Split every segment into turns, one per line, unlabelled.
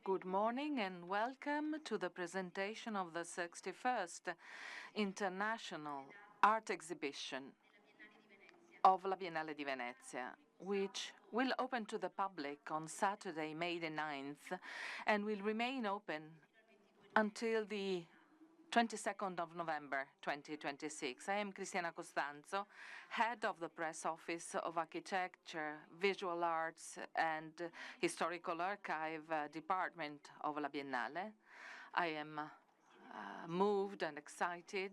Good morning and welcome to the presentation of the 61st International Art Exhibition of La Biennale di Venezia, which will open to the public on Saturday, May the 9th, and will remain open until the 22nd of November 2026. I am Cristiana Costanzo, head of the press office of Architecture, Visual Arts and Historical Archive Department of La Biennale. I am moved and excited.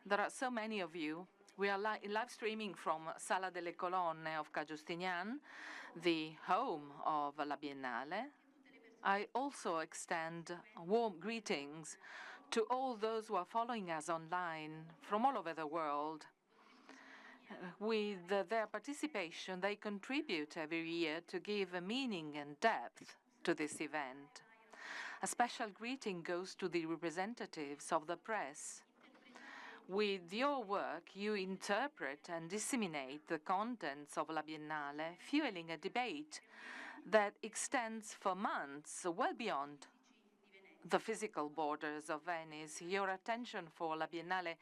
There are so many of you. We are live streaming from Sala delle Colonnne of Giustinian, the home of La Biennale. I also extend warm greetings to all those who are following us online from all over the world. With their participation, they contribute every year to give a meaning and depth to this event. A special greeting goes to the representatives of the press. With your work, you interpret and disseminate the contents of La Biennale, fueling a debate that extends for months well beyond the physical borders of Venice. Your attention for La Biennale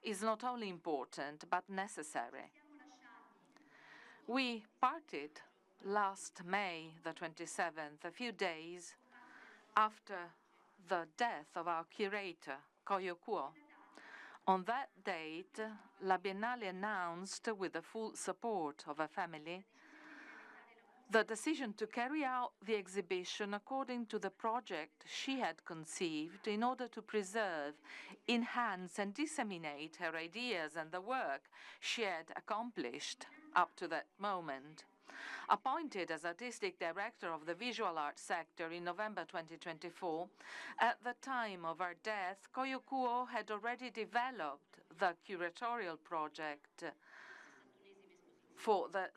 is not only important, but necessary. We parted last May the 27th, a few days after the death of our curator, Kouoh. On that date, La Biennale announced, with the full support of her family, the decision to carry out the exhibition according to the project she had conceived in order to preserve, enhance, and disseminate her ideas and the work she had accomplished up to that moment. Appointed as artistic director of the visual arts sector in November 2024, at the time of her death, Kouoh had already developed the curatorial project for the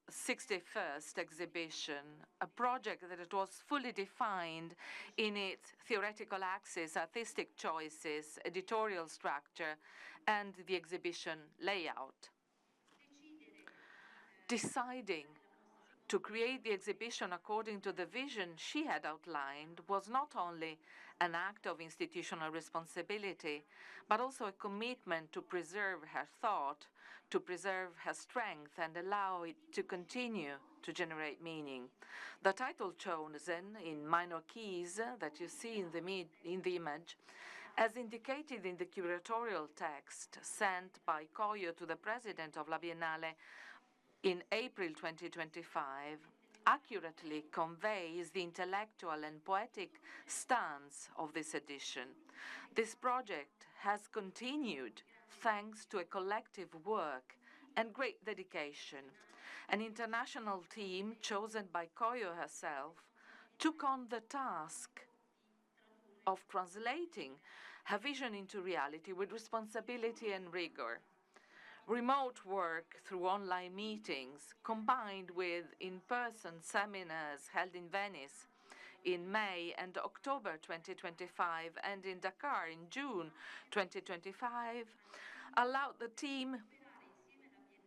61st exhibition, a project that it was fully defined in its theoretical axis, artistic choices, editorial structure, and the exhibition layout. Deciding to create the exhibition according to the vision she had outlined was not only an act of institutional responsibility, but also a commitment to preserve her thought, to preserve her strength, and allow it to continue to generate meaning. The title chosen in minor keys that you see in the image, as indicated in the curatorial text sent by Koyo to the president of La Biennale in April 2025, accurately conveys the intellectual and poetic stance of this edition. This project has continued thanks to a collective work and great dedication. An international team chosen by Koyo herself took on the task of translating her vision into reality with responsibility and rigor. Remote work through online meetings, combined with in-person seminars held in Venice in May and October 2025 and in Dakar in June 2025, allowed the team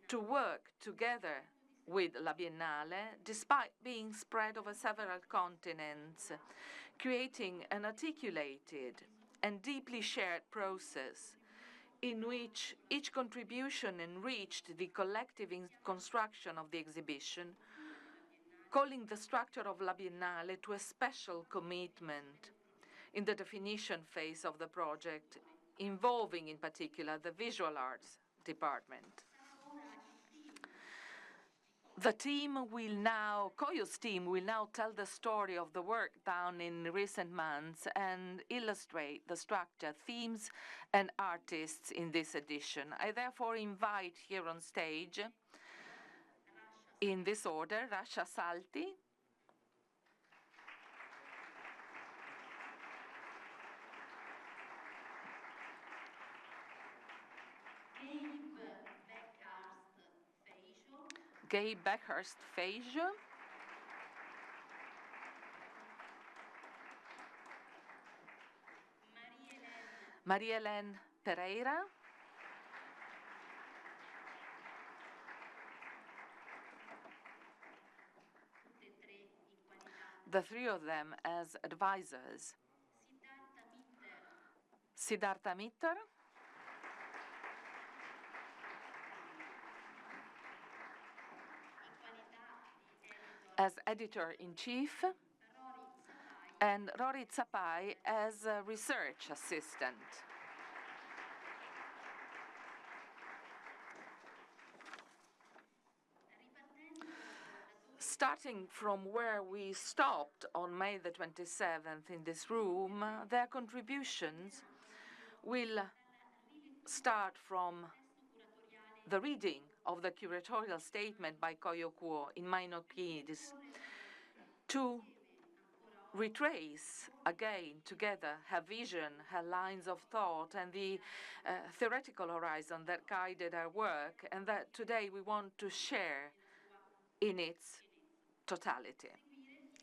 to work together with La Biennale, despite being spread over several continents, creating an articulated and deeply shared process in which each contribution enriched the collective construction of the exhibition, calling the structure of La Biennale to a special commitment in the definition phase of the project, involving in particular the visual arts department. The team will now, Koyo's team will now tell the story of the work done in recent months and illustrate the structure, themes, and artists in this edition. I therefore invite here on stage, in this order, Rasha Salti, Gay Beckhurst Feijó, Maria-Hélène Pereira, the three of them as advisors. Siddhartha Mitter, as editor-in-chief, and Rory Zapai as a research assistant. Starting from where we stopped on May the 27th in this room, their contributions will start from the reading of the curatorial statement by Kouoh in minor keys to retrace again together her vision, her lines of thought, and the theoretical horizon that guided her work, and that today we want to share in its totality.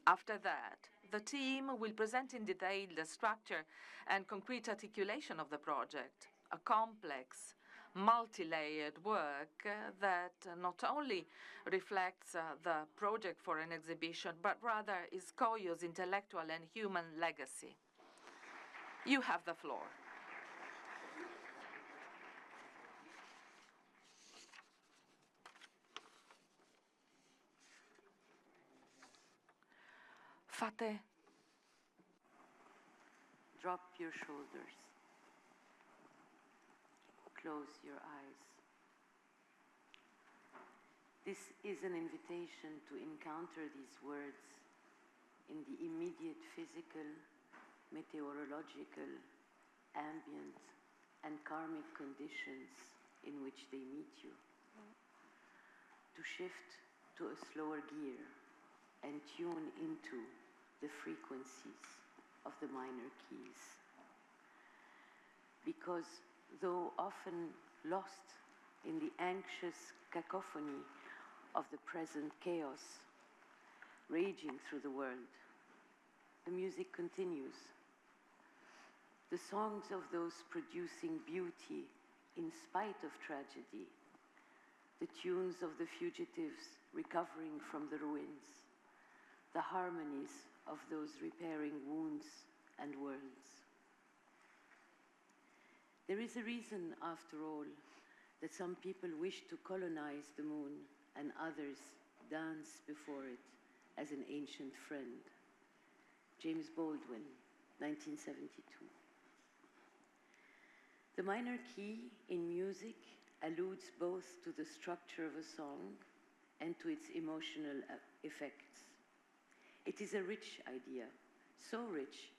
After that, the team will present in detail the structure and concrete articulation of the project, a complex, multi-layered work that not only reflects the project for an exhibition, but rather is Kouoh's intellectual and human legacy. You have the floor. Fate.
Drop your shoulders. Close your eyes. This is an invitation to encounter these words in the immediate physical, meteorological, ambient, and karmic conditions in which they meet you. To shift to a slower gear and tune into the frequencies of the minor keys. Because though often lost in the anxious cacophony of the present chaos raging through the world, the music continues. The songs of those producing beauty in spite of tragedy, the tunes of the fugitives recovering from the ruins, the harmonies of those repairing wounds and worlds. There is a reason, after all, that some people wish to colonize the moon and others dance before it as an ancient friend. James Baldwin, 1972. The minor key in music alludes both to the structure of a song and to its emotional effects. It is a rich idea, so rich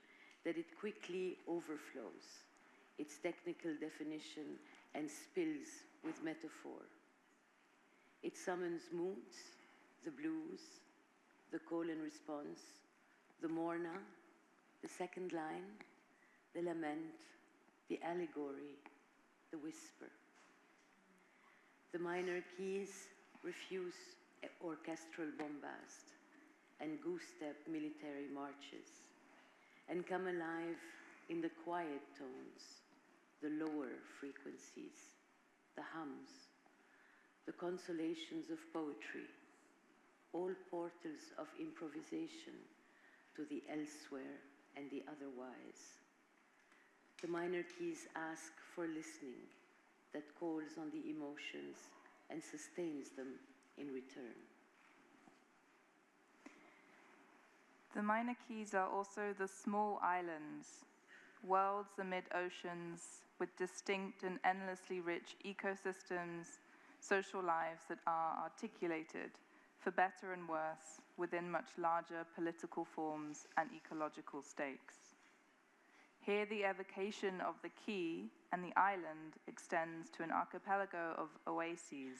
that it quickly overflows its technical definition and spills with metaphor. It summons moods, the blues, the call and response, the morna, the second line, the lament, the allegory, the whisper. The minor keys refuse orchestral bombast and goose-step military marches, and come alive in the quiet tones, the lower frequencies, the hums, the consolations of poetry, all portals of improvisation to the elsewhere and the otherwise. The minor keys ask for listening that calls on the emotions and sustains them in return.
The minor keys are also the small islands, worlds amid oceans with distinct and endlessly rich ecosystems, social lives that are articulated, for better and worse, within much larger political forms and ecological stakes. Here the evocation of the key and the island extends to an archipelago of oases,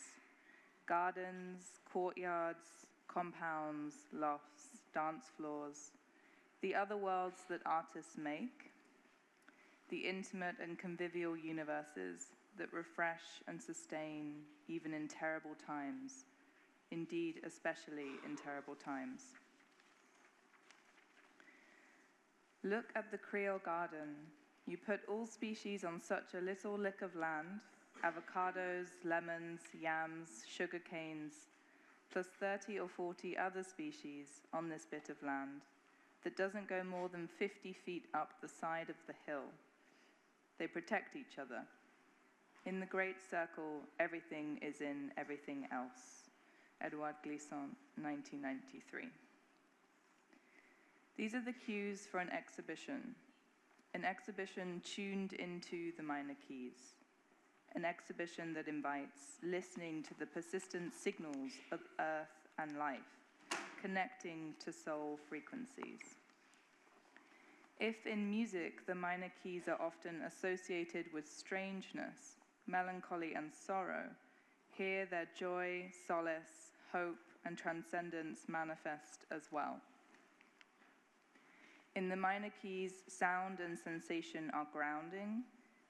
gardens, courtyards, compounds, lofts, dance floors, the other worlds that artists make, the intimate and convivial universes that refresh and sustain even in terrible times, indeed especially in terrible times. Look at the Creole garden. You put all species on such a little lick of land, avocados, lemons, yams, sugar canes, plus 30 or 40 other species on this bit of land, that doesn't go more than 50 feet up the side of the hill. They protect each other. In the great circle, everything is in everything else. Edouard Glissant, 1993. These are the cues for an exhibition tuned into the minor keys, an exhibition that invites listening to the persistent signals of earth and life, connecting to soul frequencies. If in music the minor keys are often associated with strangeness, melancholy and sorrow, here their joy, solace, hope and transcendence manifest as well. In the minor keys, sound and sensation are grounding.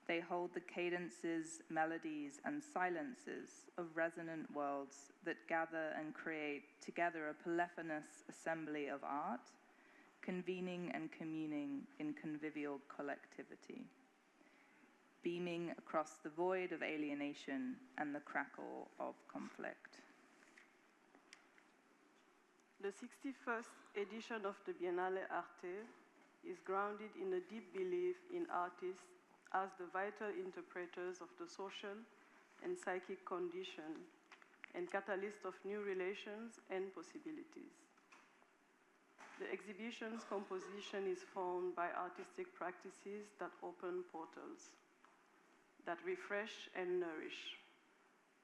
They hold the cadences, melodies, and silences of resonant worlds that gather and create together a polyphonous assembly of art, convening and communing in convivial collectivity, beaming across the void of alienation and the crackle of conflict.
The 61st edition of the Biennale Arte is grounded in a deep belief in artists as the vital interpreters of the social and psychic condition and catalyst of new relations and possibilities. The exhibition's composition is formed by artistic practices that open portals, that refresh and nourish,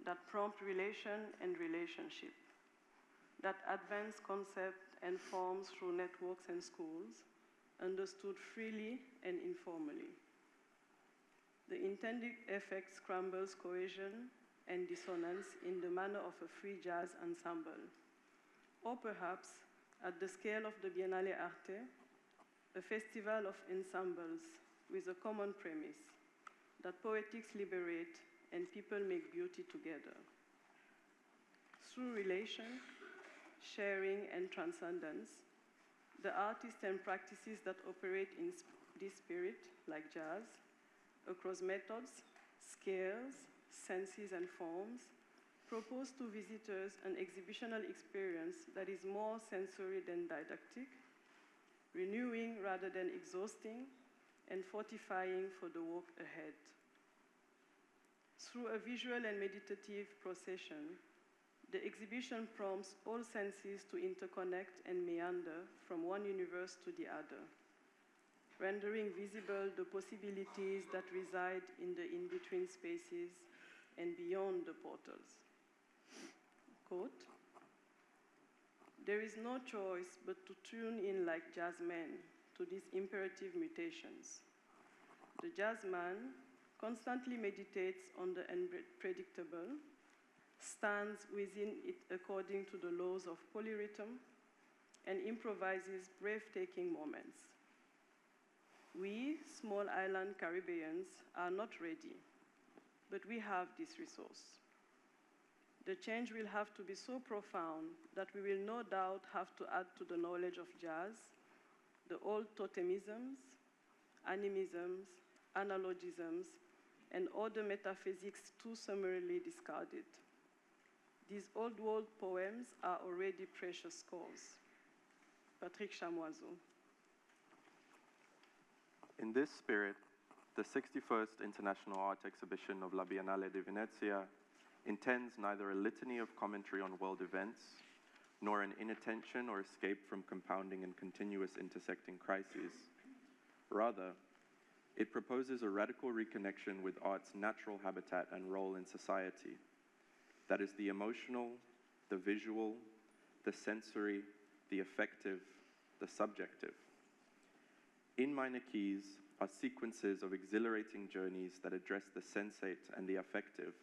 that prompt relation and relationship, that advance concept and forms through networks and schools, understood freely and informally. The intended effect scrambles cohesion and dissonance in the manner of a free jazz ensemble, or perhaps, at the scale of the Biennale Arte, a festival of ensembles with a common premise, that poetics liberate and people make beauty together. Through relation, sharing and transcendence, the artists and practices that operate in this spirit, like jazz, across methods, scales, senses and forms, propose to visitors an exhibitional experience that is more sensory than didactic, renewing rather than exhausting, and fortifying for the work ahead. Through a visual and meditative procession, the exhibition prompts all senses to interconnect and meander from one universe to the other, rendering visible the possibilities that reside in the in-between spaces and beyond the portals. Quote, "There is no choice but to tune in like jazzmen to these imperative mutations. The jazzman constantly meditates on the unpredictable, stands within it according to the laws of polyrhythm, and improvises breathtaking moments. We, small island Caribbeans, are not ready, but we have this resource. The change will have to be so profound that we will no doubt have to add to the knowledge of jazz the old totemisms, animisms, analogisms, and other metaphysics too summarily discarded. These old world poems are already precious scores." Patrick Chamoiseau.
In this spirit, the 61st International Art Exhibition of La Biennale di Venezia intends neither a litany of commentary on world events, nor an inattention or escape from compounding and continuous intersecting crises. Rather, it proposes a radical reconnection with art's natural habitat and role in society. That is the emotional, the visual, the sensory, the affective, the subjective. In minor keys are sequences of exhilarating journeys that address the sensate and the affective,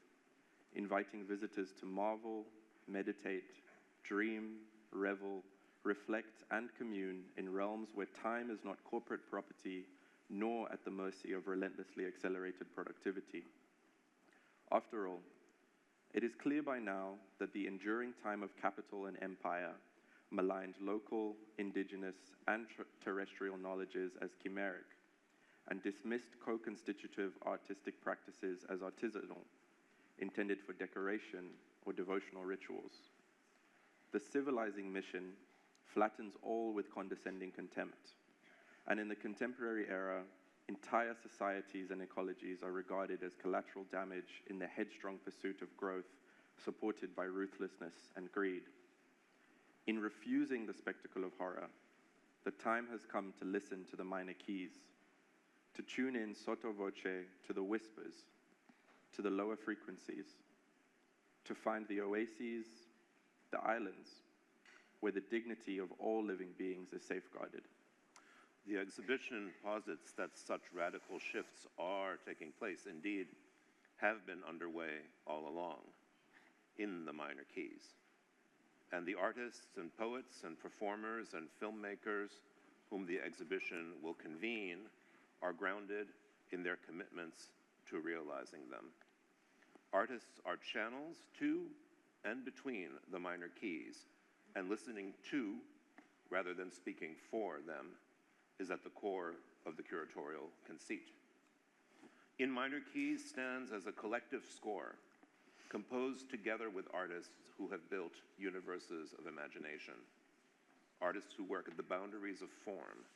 inviting visitors to marvel, meditate, dream, revel, reflect, and commune in realms where time is not corporate property, nor at the mercy of relentlessly accelerated productivity. After all, it is clear by now that the enduring time of capital and empire maligned local, indigenous, and terrestrial knowledges as chimeric, and dismissed co-constitutive artistic practices as artisanal, intended for decoration or devotional rituals. The civilizing mission flattens all with condescending contempt. And in the contemporary era, entire societies and ecologies are regarded as collateral damage in the headstrong pursuit of growth, supported by ruthlessness and greed. In refusing the spectacle of horror, the time has come to listen to the minor keys, to tune in sotto voce to the whispers, to the lower frequencies, to find the oases, the islands, where the dignity of all living beings is safeguarded.
The exhibition posits that such radical shifts are taking place, indeed, have been underway all along in the minor keys. And the artists and poets and performers and filmmakers whom the exhibition will convene are grounded in their commitments to realizing them. Artists are channels to and between the minor keys, and listening to, rather than speaking for them, is at the core of the curatorial conceit. In Minor Keys stands as a collective score, composed together with artists who have built universes of imagination, artists who work at the boundaries of form,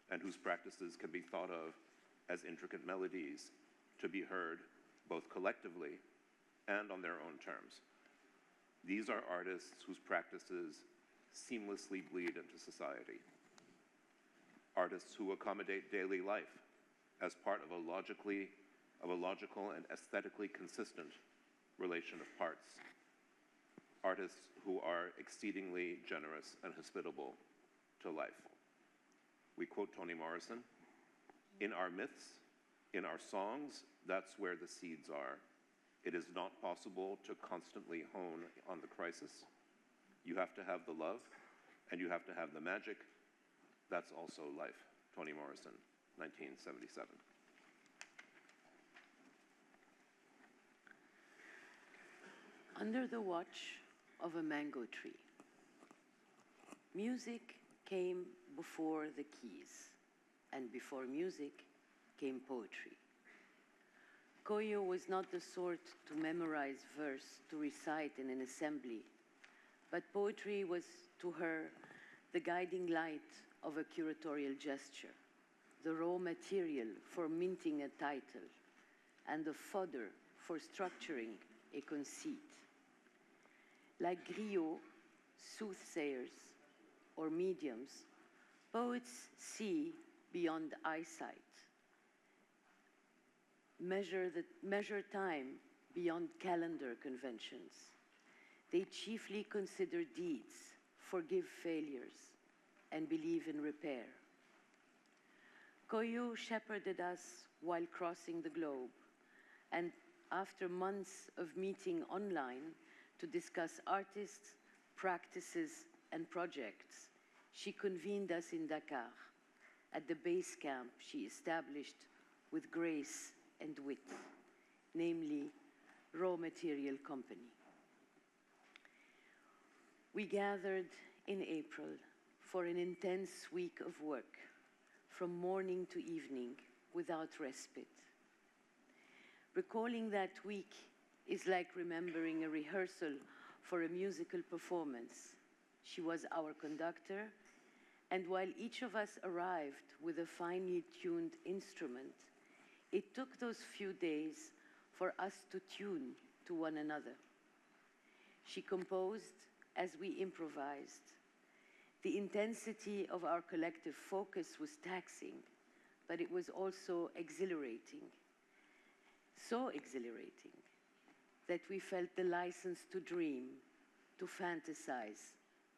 and whose practices can be thought of as intricate melodies to be heard both collectively and on their own terms. These are artists whose practices seamlessly bleed into society. Artists who accommodate daily life as part of a logical and aesthetically consistent relation of parts. Artists who are exceedingly generous and hospitable to life. We quote Toni Morrison, "In our myths, in our songs, that's where the seeds are. It is not possible to constantly hone on the crisis. You have to have the love, and you have to have the magic. That's also life." Toni Morrison, 1977.
Under the watch of a mango tree, music came before the keys, and before music came poetry. Koyo was not the sort to memorize verse to recite in an assembly, but poetry was to her the guiding light of a curatorial gesture, the raw material for minting a title, and the fodder for structuring a conceit. Like griots, soothsayers, or mediums, poets see beyond eyesight, measure time beyond calendar conventions. They chiefly consider deeds, forgive failures, and believe in repair. Koyo shepherded us while crossing the globe, and after months of meeting online to discuss artists, practices, and projects, she convened us in Dakar at the base camp she established with grace and wit, namely Raw Material Company. We gathered in April for an intense week of work, from morning to evening, without respite. Recalling that week is like remembering a rehearsal for a musical performance. She was our conductor, and while each of us arrived with a finely tuned instrument, it took those few days for us to tune to one another. She composed as we improvised. The intensity of our collective focus was taxing, but it was also exhilarating. So exhilarating that we felt the license to dream, to fantasize,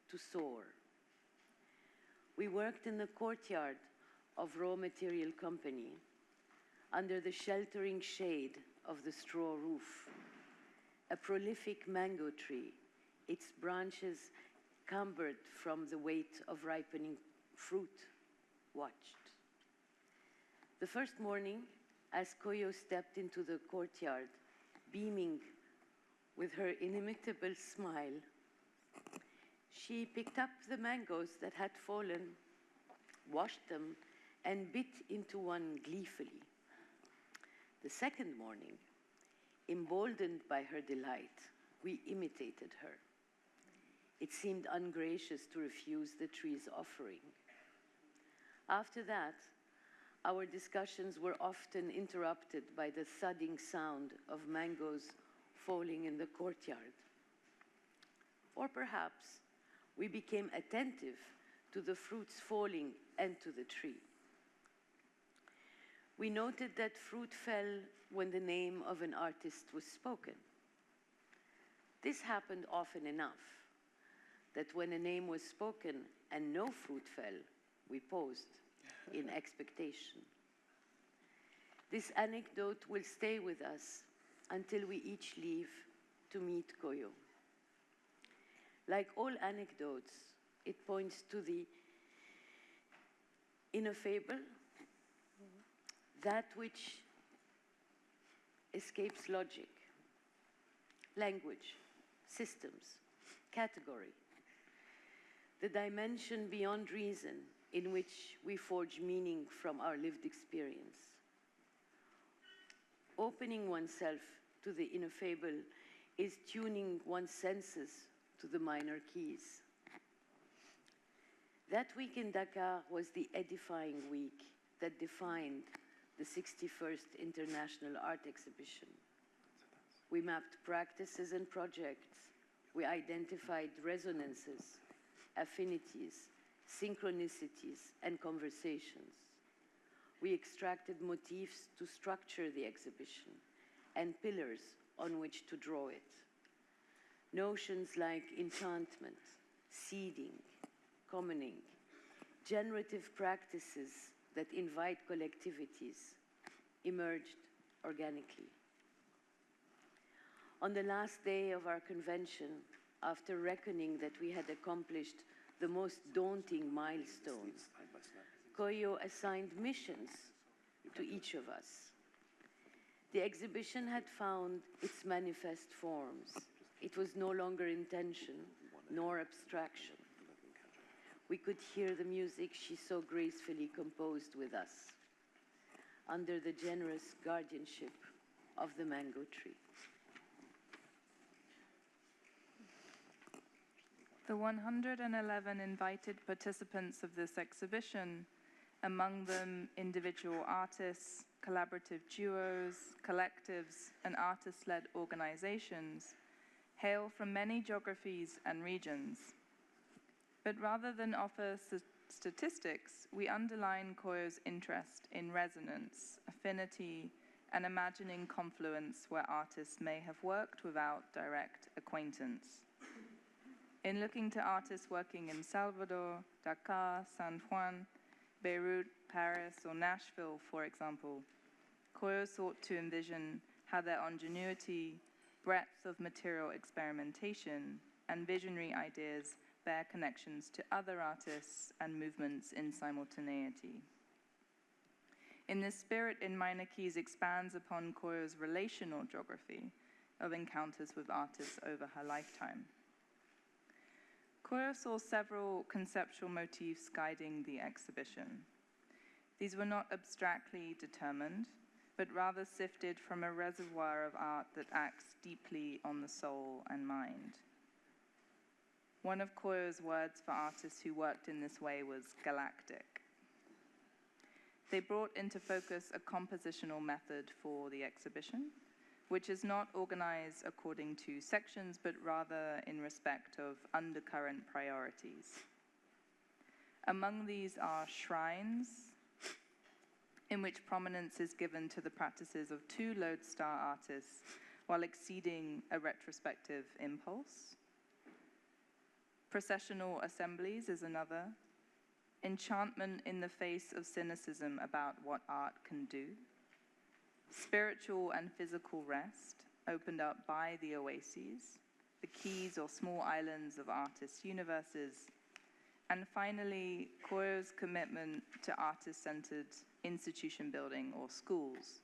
to soar. We worked in the courtyard of Raw Material Company, under the sheltering shade of the straw roof. A prolific mango tree, its branches cumbered from the weight of ripening fruit, watched. The first morning, as Koyo stepped into the courtyard, beaming with her inimitable smile, she picked up the mangoes that had fallen, washed them, and bit into one gleefully. The second morning, emboldened by her delight, we imitated her. It seemed ungracious to refuse the tree's offering. After that, our discussions were often interrupted by the thudding sound of mangoes falling in the courtyard. Or perhaps we became attentive to the fruits falling and to the tree. We noted that fruit fell when the name of an artist was spoken. This happened often enough that when a name was spoken and no fruit fell, we paused in expectation. This anecdote will stay with us until we each leave to meet Koyo. Like all anecdotes, it points to the ineffable, that which escapes logic, language, systems, category, the dimension beyond reason in which we forge meaning from our lived experience. Opening oneself to the ineffable is tuning one's senses to the minor keys. That week in Dakar was the edifying week that defined the 61st International Art Exhibition. We mapped practices and projects. We identified resonances, affinities, synchronicities, and conversations. We extracted motifs to structure the exhibition and pillars on which to draw it. Notions like enchantment, seeding, commoning, generative practices that invite collectivities emerged organically. On the last day of our convention, after reckoning that we had accomplished the most daunting milestone, Koyo assigned missions to each of us. The exhibition had found its manifest forms. It was no longer intention nor abstraction. We could hear the music she so gracefully composed with us, under the generous guardianship of the mango tree.
The 111 invited participants of this exhibition, among them individual artists, collaborative duos, collectives, and artist-led organizations, hail from many geographies and regions. But rather than offer statistics, we underline Koyo's interest in resonance, affinity, and imagining confluence where artists may have worked without direct acquaintance. In looking to artists working in Salvador, Dakar, San Juan, Beirut, Paris, or Nashville, for example, Koyo sought to envision how their ingenuity, breadth of material experimentation, and visionary ideas bear connections to other artists and movements in simultaneity. In this spirit, In Minor Keys expands upon Koyo's relational geography of encounters with artists over her lifetime. Koyo saw several conceptual motifs guiding the exhibition. These were not abstractly determined, but rather sifted from a reservoir of art that acts deeply on the soul and mind. One of Koyo's words for artists who worked in this way was galactic. They brought into focus a compositional method for the exhibition, which is not organized according to sections, but rather in respect of undercurrent priorities. Among these are shrines, in which prominence is given to the practices of two lodestar artists while exceeding a retrospective impulse. Processional assemblies is another. Enchantment in the face of cynicism about what art can do. Spiritual and physical rest, opened up by the oases, the keys or small islands of artists' universes, and finally, Koyo's commitment to artist-centered institution building or schools,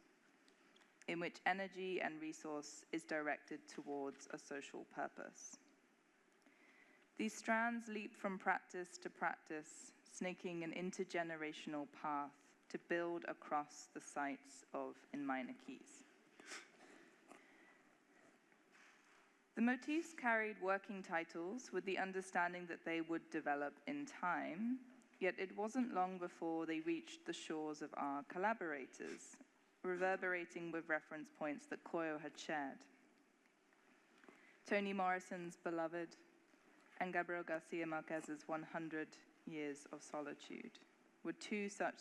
in which energy and resource is directed towards a social purpose. These strands leap from practice to practice, snaking an intergenerational path to build across the sites of In Minor Keys. The motifs carried working titles with the understanding that they would develop in time, yet it wasn't long before they reached the shores of our collaborators, reverberating with reference points that Koyo had shared. Toni Morrison's Beloved and Gabriel Garcia Marquez's 100 Years of Solitude were two such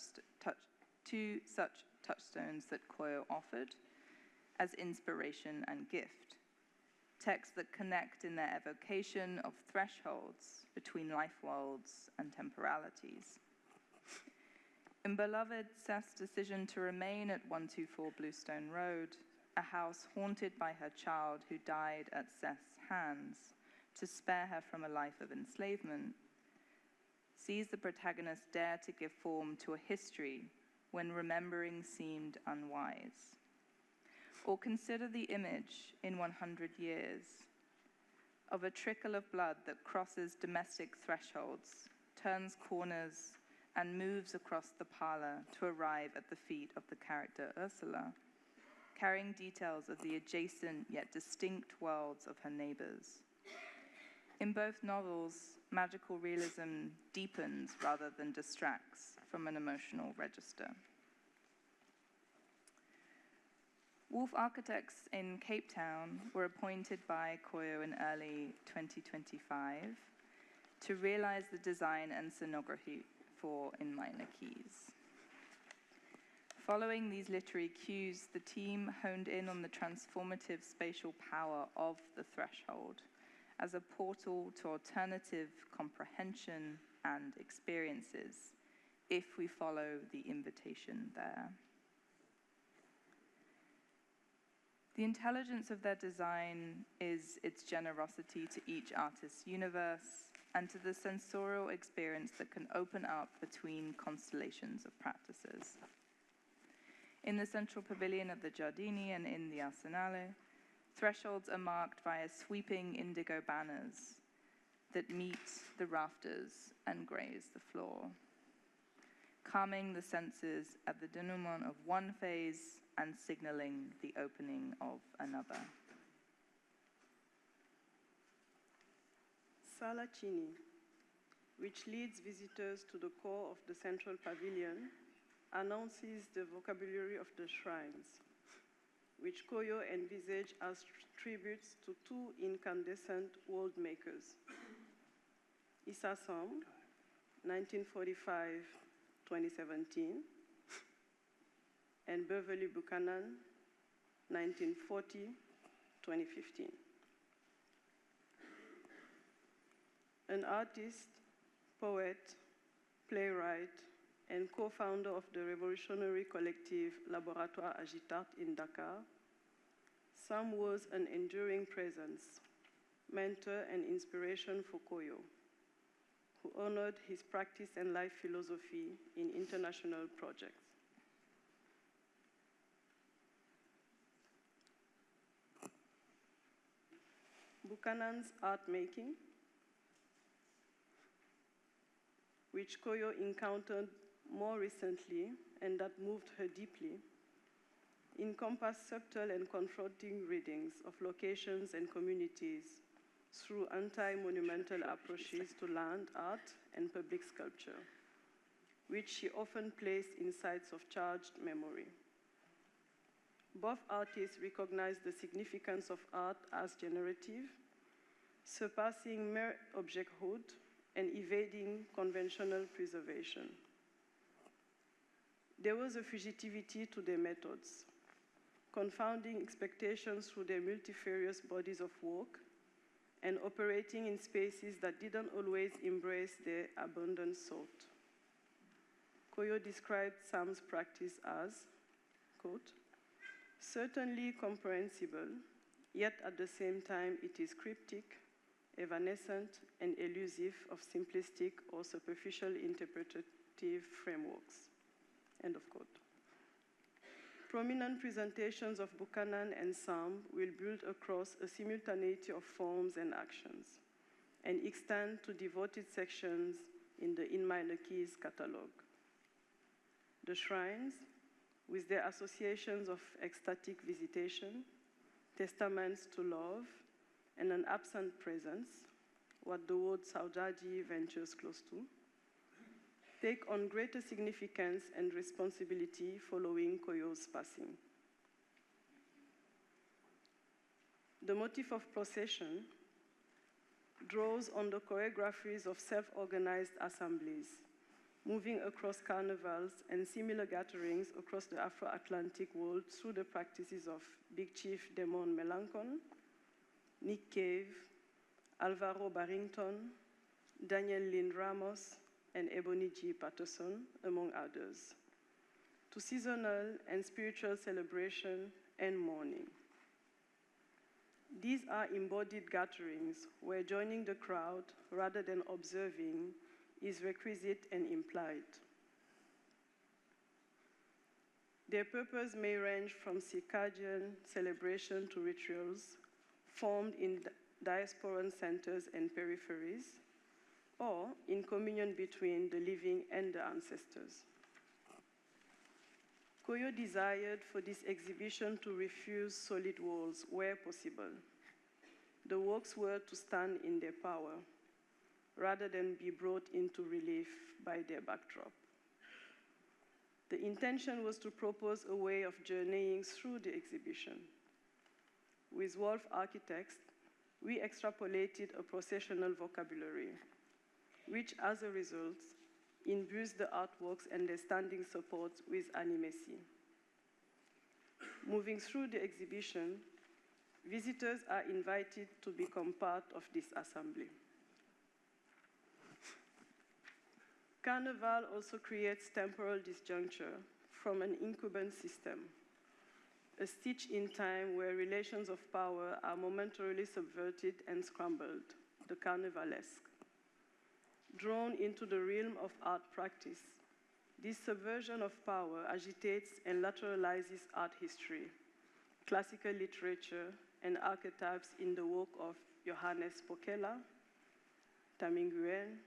touchstones that Koyo offered as inspiration and gift. Texts that connect in their evocation of thresholds between life worlds and temporalities. In Beloved, Seth's decision to remain at 124 Bluestone Road, a house haunted by her child who died at Seth's hands, to spare her from a life of enslavement, sees the protagonist dare to give form to a history when remembering seemed unwise. Or consider the image in 100 Years of a trickle of blood that crosses domestic thresholds, turns corners, and moves across the parlor to arrive at the feet of the character Ursula, carrying details of the adjacent yet distinct worlds of her neighbors. In both novels, magical realism deepens rather than distracts from an emotional register. Wolf Architects in Cape Town were appointed by Koyo in early 2025 to realize the design and scenography for In Minor Keys. Following these literary cues, the team honed in on the transformative spatial power of the threshold as a portal to alternative comprehension and experiences if we follow the invitation there. The intelligence of their design is its generosity to each artist's universe and to the sensorial experience that can open up between constellations of practices. In the central pavilion of the Giardini and in the Arsenale, thresholds are marked via sweeping indigo banners that meet the rafters and graze the floor, calming the senses at the denouement of one phase and signaling the opening of another.
Sala, which leads visitors to the core of the central pavilion, announces the vocabulary of the shrines, which Koyo envisaged as tributes to two incandescent world makers, Issa Samb, 1945-2017, and Beverly Buchanan, 1940-2015. An artist, poet, playwright, and co-founder of the revolutionary collective Laboratoire Agitart in Dakar, Samb was an enduring presence, mentor and inspiration for Koyo, who honored his practice and life philosophy in international projects. Buchanan's art making, which Koyo encountered more recently and that moved her deeply, encompassed subtle and confronting readings of locations and communities through anti-monumental approaches to land art and public sculpture, which she often placed in sites of charged memory. Both artists recognized the significance of art as generative, surpassing mere objecthood and evading conventional preservation. There was a fugitivity to their methods, confounding expectations through their multifarious bodies of work and operating in spaces that didn't always embrace their abundant thought. Koyo described Samb's practice as, quote, certainly comprehensible, yet at the same time it is cryptic, evanescent, and elusive of simplistic or superficial interpretative frameworks, end of quote. Prominent presentations of Buchanan and Samb will build across a simultaneity of forms and actions, and extend to devoted sections in the In Minor Keys catalog. The shrines, with their associations of ecstatic visitation, testaments to love, and an absent presence, what the word Saujaji ventures close to, take on greater significance and responsibility following Koyo's passing. The motif of procession draws on the choreographies of self-organized assemblies, moving across carnivals and similar gatherings across the Afro-Atlantic world through the practices of Big Chief Demon Melancon, Nick Cave, Alvaro Barrington, Daniel Lynn Ramos, and Ebony G. Patterson, among others, to seasonal and spiritual celebration and mourning. These are embodied gatherings where joining the crowd rather than observing is requisite and implied. Their purpose may range from circadian celebration to rituals formed in diasporan centers and peripheries, or in communion between the living and the ancestors. Koyo desired for this exhibition to refuse solid walls where possible. The works were to stand in their power, rather than be brought into relief by their backdrop. The intention was to propose a way of journeying through the exhibition. With Wolf Architects, we extrapolated a processional vocabulary, which as a result imbues the artworks and their standing support with animacy. Moving through the exhibition, visitors are invited to become part of this assembly. Carnival also creates temporal disjuncture from an incumbent system, a stitch in time where relations of power are momentarily subverted and scrambled, the carnivalesque. Drawn into the realm of art practice, this subversion of power agitates and lateralizes art history, classical literature, and archetypes in the work of Johannes Pokela, Taminguen,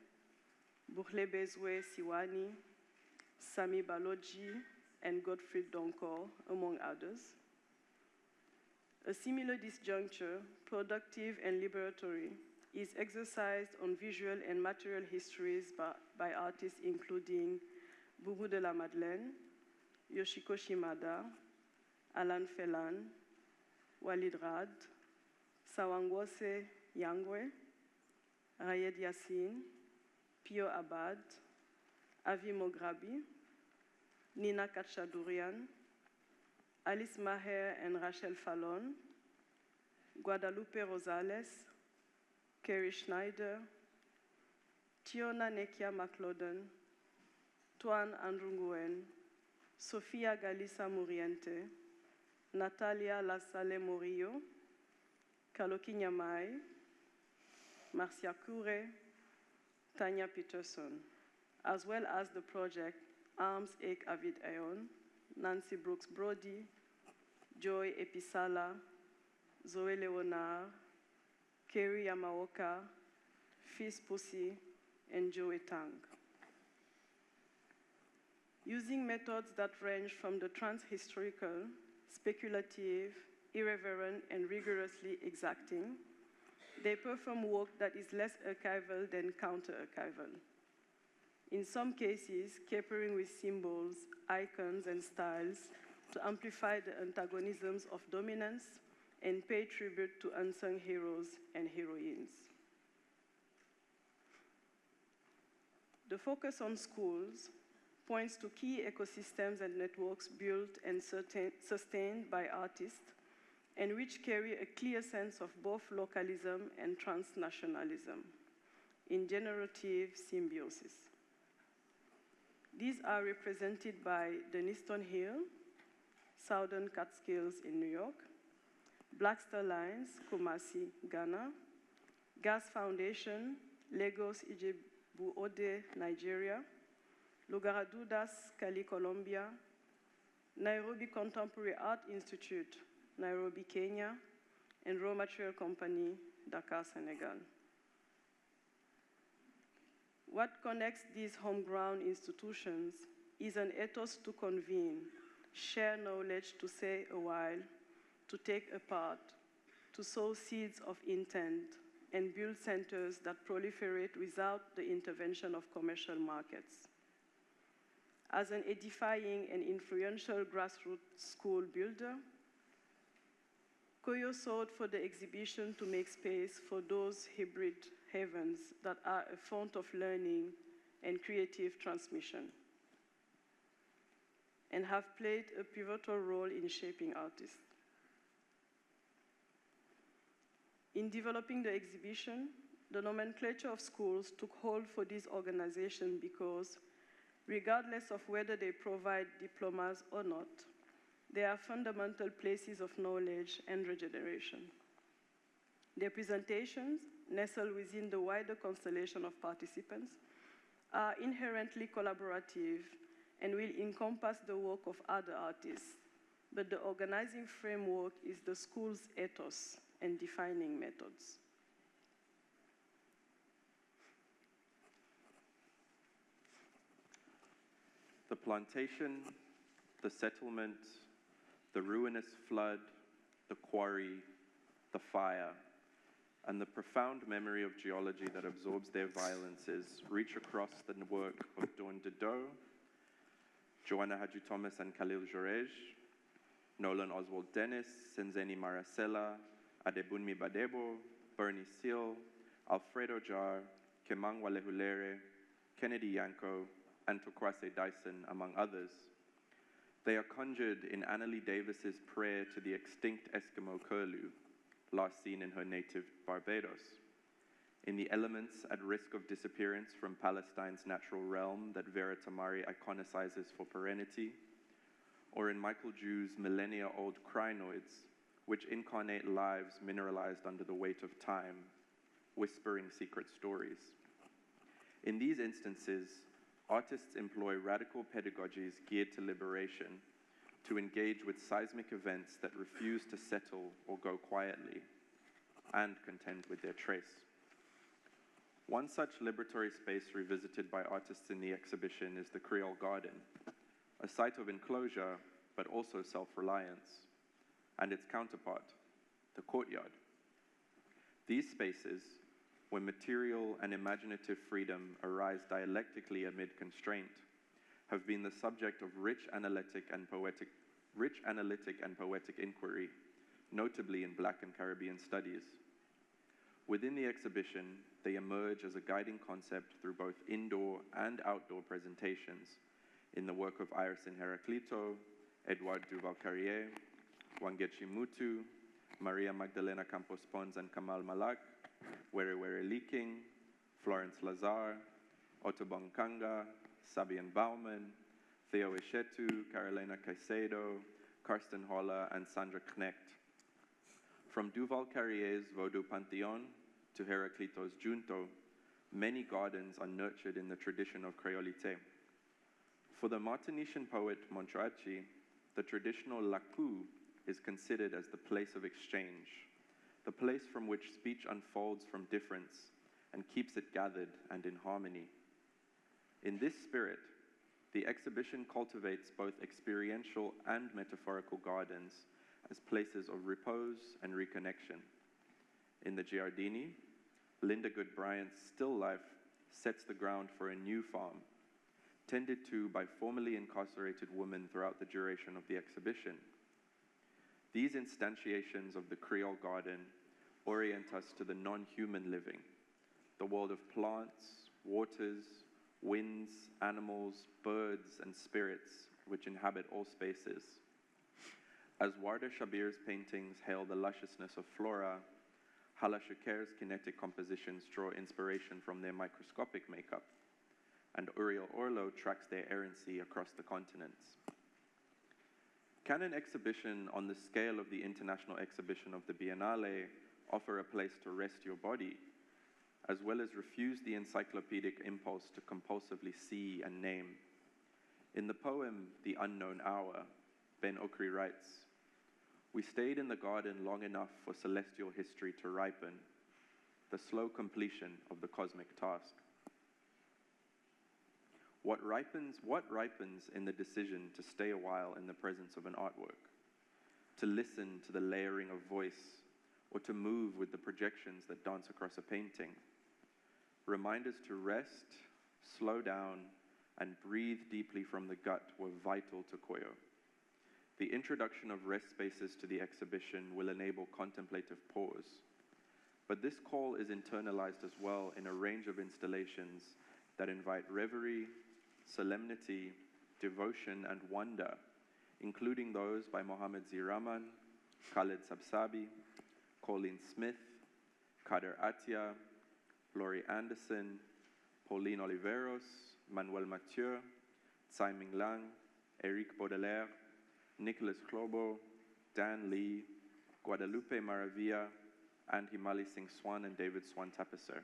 Burle Bezwe Siwani, Sami Baloji, and Gottfried Donkor, among others. A similar disjuncture, productive and liberatory, is exercised on visual and material histories by artists including Boubou de la Madeleine, Yoshiko Shimada, Alan Felan, Walid Rad, Sawangwose Yangwe, Rayed Yassin, Pio Abad, Avi Mograbi, Nina Katchadourian, Alice Maher and Rachel Fallon, Guadalupe Rosales, Kerry Schneider, Tiona Nekia McLauden, Tuan Andrunguen, Sofia Galisa Muriente, Natalia Lasale Morillo, Kaloki Nyamai, Marcia Kure, Tanya Peterson, as well as the project Arms Ek Avid Aeon, Nancy Brooks Brody, Joy Episala, Zoe Leonard, Kerry Yamaoka, Fizz Pussy, and Joey Tang. Using methods that range from the transhistorical, speculative, irreverent, and rigorously exacting, they perform work that is less archival than counter-archival. In some cases, capering with symbols, icons, and styles to amplify the antagonisms of dominance and pay tribute to unsung heroes and heroines. The focus on schools points to key ecosystems and networks built and sustained by artists, and which carry a clear sense of both localism and transnationalism in generative symbiosis. These are represented by Denniston Hill, Southern Catskills in New York, Black Star Lines, Kumasi, Ghana, Gas Foundation, Lagos Ijebu Ode, Nigeria, Lugaradudas, Cali, Colombia, Nairobi Contemporary Art Institute, Nairobi, Kenya, and Raw Material Company, Dakar, Senegal. What connects these homegrown institutions is an ethos to convene, share knowledge to say a while, to take a part, to sow seeds of intent and build centers that proliferate without the intervention of commercial markets. As an edifying and influential grassroots school builder, Koyo sought for the exhibition to make space for those hybrid havens that are a font of learning and creative transmission, and have played a pivotal role in shaping artists. In developing the exhibition, the nomenclature of schools took hold for this organization because, regardless of whether they provide diplomas or not, they are fundamental places of knowledge and regeneration. Their presentations, nestled within the wider constellation of participants, are inherently collaborative and will encompass the work of other artists, but the organizing framework is the school's ethos and defining methods.
The plantation, the settlement, the ruinous flood, the quarry, the fire, and the profound memory of geology that absorbs their violences reach across the work of Dawn Dideau, Joanna Hadji Thomas and Khalil Jorej, Nolan Oswald Dennis, Senzeni Maracela, Adebunmi Badebo, Bernie Seal, Alfredo Jar, Kemang Walehulere, Kennedy Yanko, and Tokwase Dyson, among others. They are conjured in Annalie Davis's prayer to the extinct Eskimo curlew, last seen in her native Barbados, in the elements at risk of disappearance from Palestine's natural realm that Vera Tamari iconicizes for perennity, or in Michael Jew's millennia-old crinoids, which incarnate lives mineralized under the weight of time, whispering secret stories. In these instances, artists employ radical pedagogies geared to liberation to engage with seismic events that refuse to settle or go quietly and contend with their trace. One such liberatory space revisited by artists in the exhibition is the Creole Garden, a site of enclosure but also self-reliance, and its counterpart, the courtyard. These spaces, where material and imaginative freedom arise dialectically amid constraint, have been the subject of rich analytic and poetic inquiry, notably in Black and Caribbean studies. Within the exhibition, they emerge as a guiding concept through both indoor and outdoor presentations in the work of Ireson Heraclito, Edouard Duval-Carrier, Wangechi Mutu, Maria Magdalena Campos Pons and Kamal Malak, Were Were Leaking, Florence Lazar, Otobong Kanga, Sabian Bauman, Theo Ishetu, Carolina Caicedo, Karsten Holler, and Sandra Knecht. From Duval-Carrier's Vodou Pantheon to Heraclito's Junto, many gardens are nurtured in the tradition of Creolite. For the Martinician poet Monchoachi, the traditional Lakou is considered as the place of exchange, the place from which speech unfolds from difference and keeps it gathered and in harmony. In this spirit, the exhibition cultivates both experiential and metaphorical gardens as places of repose and reconnection. In the Giardini, Linda Good Bryant's still life sets the ground for a new farm, tended to by formerly incarcerated women throughout the duration of the exhibition. These instantiations of the Creole garden orient us to the non-human living, the world of plants, waters, winds, animals, birds, and spirits which inhabit all spaces. As Warda Shabir's paintings hail the lusciousness of flora, Hala Shuker's kinetic compositions draw inspiration from their microscopic makeup, and Uriel Orlo tracks their errancy across the continents. Can an exhibition on the scale of the international exhibition of the Biennale offer a place to rest your body, as well as refuse the encyclopedic impulse to compulsively see and name? In the poem, The Unknown Hour, Ben Okri writes, "We stayed in the garden long enough for celestial history to ripen, the slow completion of the cosmic task." What ripens in the decision to stay a while in the presence of an artwork, to listen to the layering of voice, or to move with the projections that dance across a painting. Reminders to rest, slow down, and breathe deeply from the gut were vital to Koyo. The introduction of rest spaces to the exhibition will enable contemplative pause. But this call is internalized as well in a range of installations that invite reverie, solemnity, devotion, and wonder, including those by Mohamed Ziraman, Khaled Sabsabi, Colleen Smith, Kader Atia, Laurie Anderson, Pauline Oliveros, Manuel Mathieu, Tsai Ming Lang, Eric Baudelaire, Nicholas Klobo, Dan Lee, Guadalupe Maravilla, and Himali Singh Swan and David Swan Tapisser.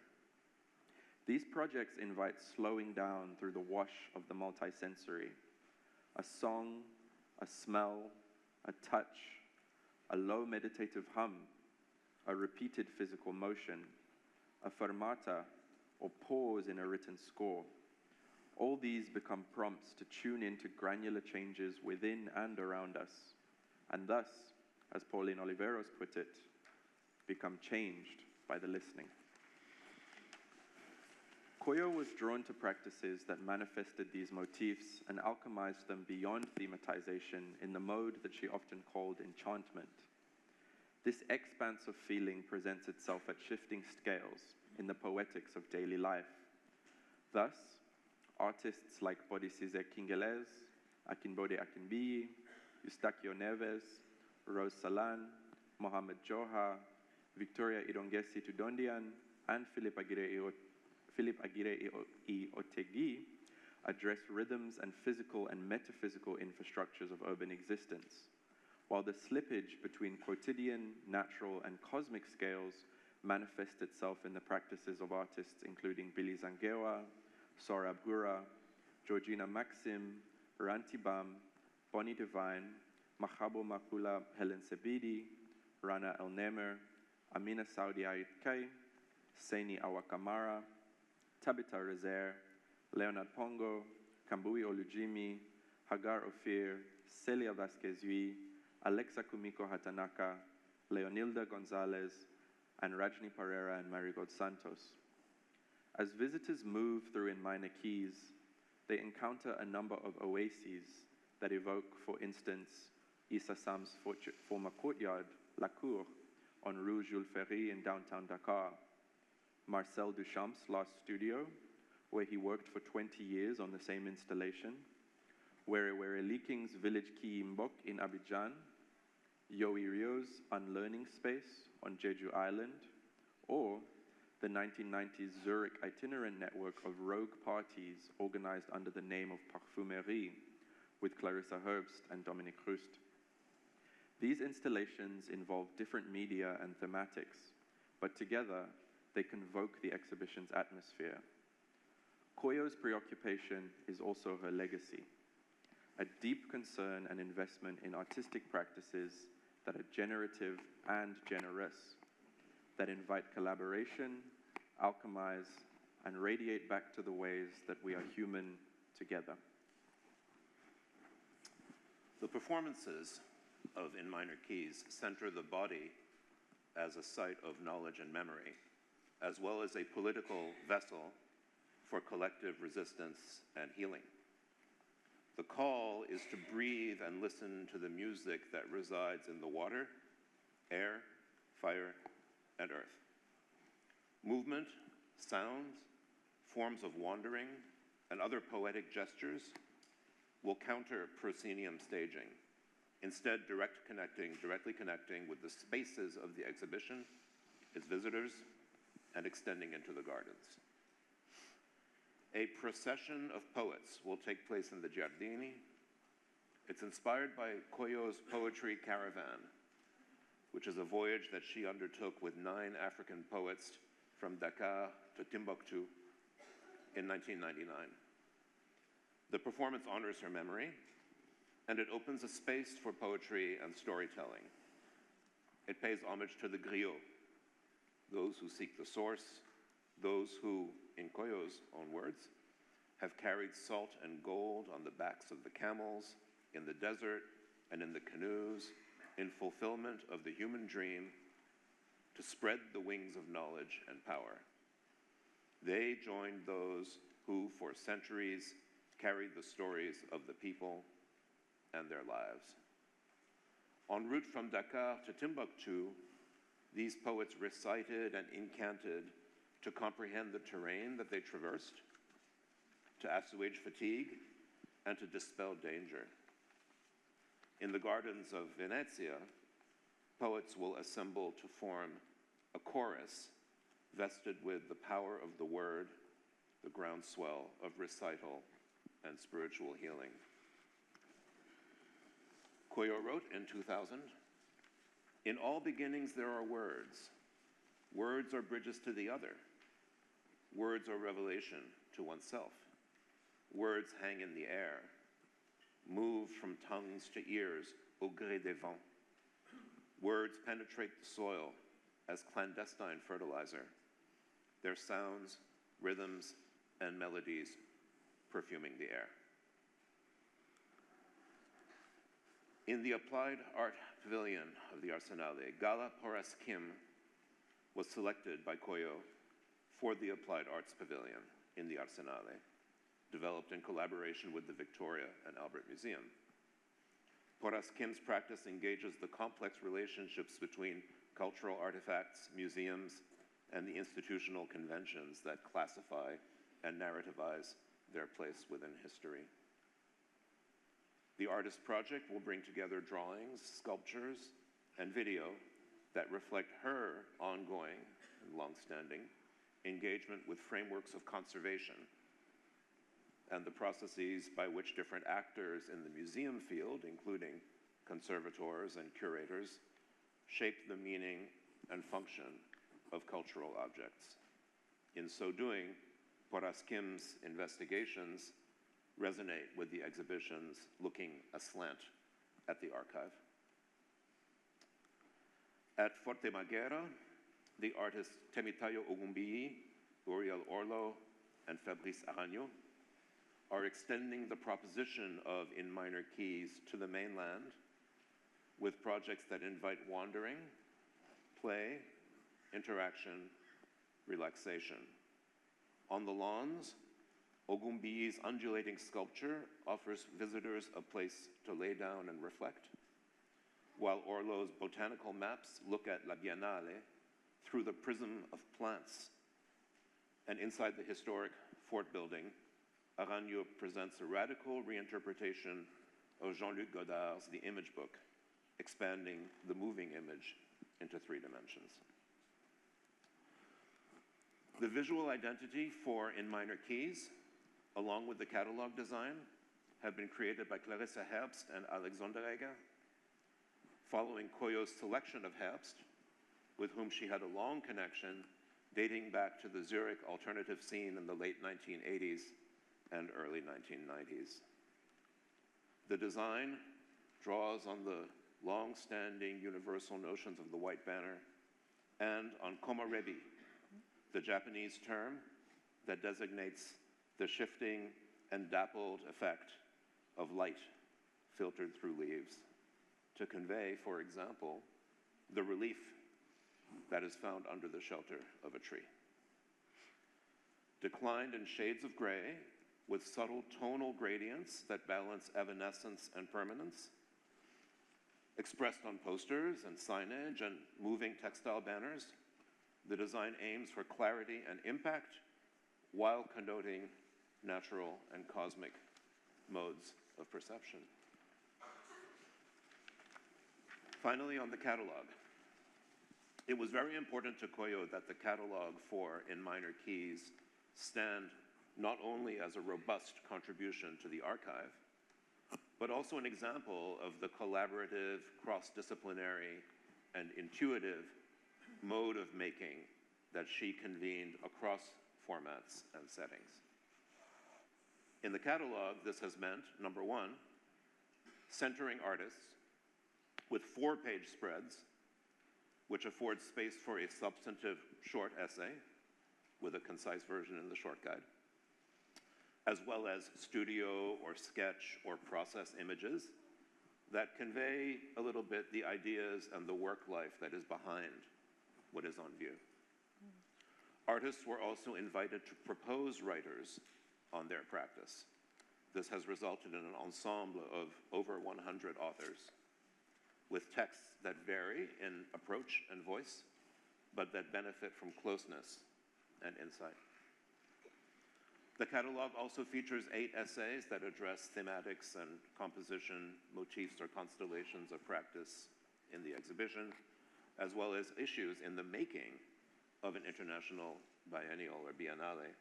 These projects invite slowing down through the wash of the multisensory. A song, a smell, a touch, a low meditative hum, a repeated physical motion, a fermata, or pause in a written score. All these become prompts to tune into granular changes within and around us, and thus, as Pauline Oliveros put it, become changed by the listening. Koyo was drawn to practices that manifested these motifs and alchemized them beyond thematization in the mode that she often called enchantment. This expanse of feeling presents itself at shifting scales in the poetics of daily life. Thus, artists like Bodhisize Kingelez, Akinbode Akinbiyi, Eustaquio Neves, Rose Salan, Mohamed Joha, Victoria Irongesi Tudondian, and Philip Aguirre I Otegi address rhythms and physical and metaphysical infrastructures of urban existence, while the slippage between quotidian, natural, and cosmic scales manifests itself in the practices of artists including Billy Zangewa, Sora Bura, Georgina Maxim, Ranti Bam, Bonnie Devine, Mahabo Makula Helen Sebidi, Rana El Nemer, Amina Saudi Ayutkay, Saini Awakamara, Tabitha Rezer, Leonard Pongo, Kambui Olujimi, Hagar Ophir, Celia Vasquez-Yui, Alexa Kumiko Hatanaka, Leonilda Gonzalez, and Rajni Pereira and Marigold Santos. As visitors move through in minor keys, they encounter a number of oases that evoke, for instance, Issa Sam's former courtyard, La Cour, on Rue Jules Ferry in downtown Dakar, Marcel Duchamp's last studio, where he worked for 20 years on the same installation, Were Leaking's village key Mbok in Abidjan, Yowie Rio's Unlearning Space on Jeju Island, or the 1990s Zurich itinerant network of rogue parties organized under the name of Parfumerie with Clarissa Herbst and Dominique Rust. These installations involve different media and thematics, but together they convoke the exhibition's atmosphere. Koyo's preoccupation is also her legacy, a deep concern and investment in artistic practices that are generative and generous, that invite collaboration, alchemize, and radiate back to the ways that we are human together.
The performances of In Minor Keys center the body as a site of knowledge and memory, as well as a political vessel for collective resistance and healing. The call is to breathe and listen to the music that resides in the water, air, fire, and earth. Movement, sounds, forms of wandering, and other poetic gestures will counter proscenium staging, instead directly connecting with the spaces of the exhibition, its visitors, and extending into the gardens. A procession of poets will take place in the Giardini. It's inspired by Koyo's poetry caravan, which is a voyage that she undertook with 9 African poets from Dakar to Timbuktu in 1999. The performance honors her memory, and it opens a space for poetry and storytelling. It pays homage to the griot, those who seek the source, those who, in Koyo's own words, have carried salt and gold on the backs of the camels, in the desert, and in the canoes, in fulfillment of the human dream spread the wings of knowledge and power. They joined those who, for centuries, carried the stories of the people and their lives. En route from Dakar to Timbuktu, these poets recited and incanted to comprehend the terrain that they traversed, to assuage fatigue, and to dispel danger. In the gardens of Venezia, poets will assemble to form a chorus vested with the power of the word, the groundswell of recital and spiritual healing. Koyo wrote in 2000, "In all beginnings there are words. Words are bridges to the other. Words are revelation to oneself. Words hang in the air, move from tongues to ears au gré des vents. Words penetrate the soil as clandestine fertilizer, their sounds, rhythms, and melodies perfuming the air." In the Applied Art Pavilion of the Arsenale, Gala Porras Kim was selected by Koyo for the Applied Arts Pavilion in the Arsenale, developed in collaboration with the Victoria and Albert Museum. Porras Kim's practice engages the complex relationships between cultural artifacts, museums, and the institutional conventions that classify and narrativize their place within history. The artist project will bring together drawings, sculptures, and video that reflect her ongoing and long-standing engagement with frameworks of conservation and the processes by which different actors in the museum field, including conservators and curators, shape the meaning and function of cultural objects. In so doing, Porras Kim's investigations resonate with the exhibition's looking aslant at the archive. At Forte Marghera, the artists Temitayo Ogumbiyi, Uriel Orlo, and Fabrice Aragno are extending the proposition of In Minor Keys to the mainland with projects that invite wandering, play, interaction, relaxation. On the lawns, Ogumbiyi's undulating sculpture offers visitors a place to lay down and reflect, while Orlo's botanical maps look at La Biennale through the prism of plants. And inside the historic fort building, Aragno presents a radical reinterpretation of Jean-Luc Godard's The Image Book, expanding the moving image into 3 dimensions. The visual identity for In Minor Keys, along with the catalog design, have been created by Clarissa Herbst and Alexander Egger, following Koyo's selection of Herbst, with whom she had a long connection dating back to the Zurich alternative scene in the late 1980s and early 1990s. The design draws on the long-standing universal notions of the white banner and on komarebi, the Japanese term that designates the shifting and dappled effect of light filtered through leaves to convey, for example, the relief that is found under the shelter of a tree. Declined in shades of gray with subtle tonal gradients that balance evanescence and permanence, expressed on posters and signage and moving textile banners, the design aims for clarity and impact while connoting natural and cosmic modes of perception. Finally, on the catalog. It was very important to Koyo that the catalog for In Minor Keys stand not only as a robust contribution to the archive, but also an example of the collaborative, cross-disciplinary, and intuitive mode of making that she convened across formats and settings. In the catalog, this has meant, number one, centering artists with 4-page spreads, which affords space for a substantive short essay with a concise version in the short guide, as well as studio or sketch or process images that convey a little bit the ideas and the work life that is behind what is on view. Artists were also invited to propose writers on their practice. This has resulted in an ensemble of over 100 authors, with texts that vary in approach and voice, but that benefit from closeness and insight. The catalog also features 8 essays that address thematics and composition, motifs, or constellations of practice in the exhibition, as well as issues in the making of an international biennial or biennale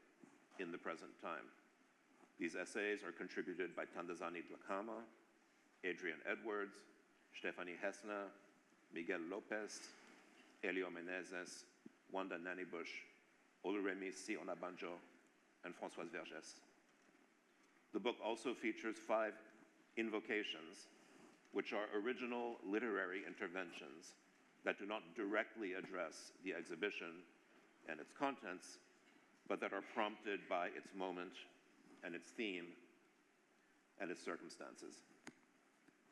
in the present time. These essays are contributed by Tandazani Dlakama, Adrian Edwards, Stephanie Hessner, Miguel Lopez, Elio Menezes, Wanda Nannybush, Oluremi Sionabanjo, and Françoise Vergès. The book also features 5 invocations, which are original literary interventions that do not directly address the exhibition and its contents, but that are prompted by its moment and its theme and its circumstances.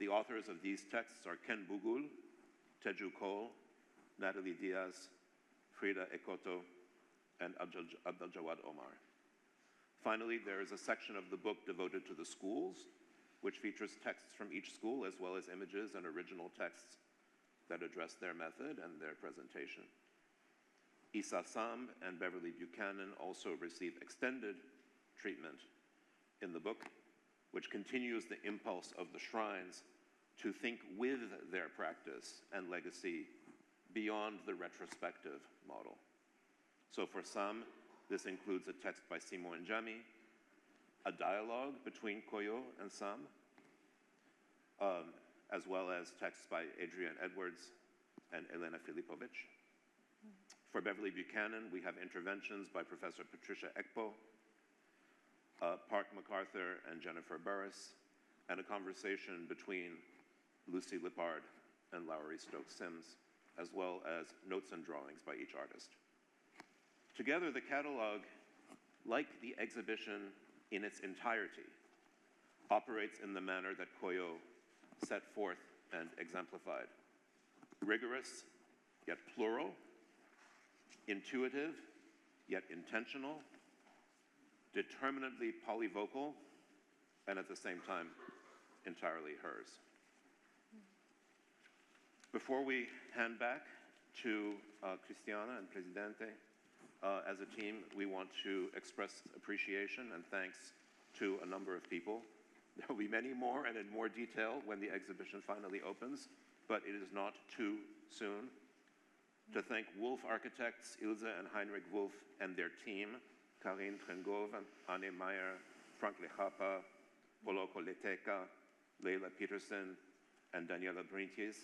The authors of these texts are Ken Bugul, Teju Cole, Natalie Diaz, Frida Ekoto, and Abdeljawad Omar. Finally, there is a section of the book devoted to the schools, which features texts from each school, as well as images and original texts that address their method and their presentation. Issa Samb and Beverly Buchanan also receive extended treatment in the book, which continues the impulse of the shrines to think with their practice and legacy beyond the retrospective model. So for some, this includes a text by Simon Njami, a dialogue between Koyo and Sam, as well as texts by Adrian Edwards and Elena Filipovic. For Beverly Buchanan, we have interventions by Professor Patricia Ekpo, Park MacArthur and Jennifer Burris, and a conversation between Lucy Lippard and Lowry Stokes Sims, as well as notes and drawings by each artist. Together, the catalog, like the exhibition in its entirety, operates in the manner that Koyo set forth and exemplified. Rigorous, yet plural, intuitive, yet intentional, determinedly polyvocal, and at the same time, entirely hers. Before we hand back to Christiana and Presidente, as a team, we want to express appreciation and thanks to a number of people. There will be many more and in more detail when the exhibition finally opens, but it is not too soon. To thank Wolf Architects, Ilse and Heinrich Wolf and their team, Karine Trengove, Anne Meyer, Frank Lechapa, Polo Koleteka, Leila Peterson, and Daniela Brintis.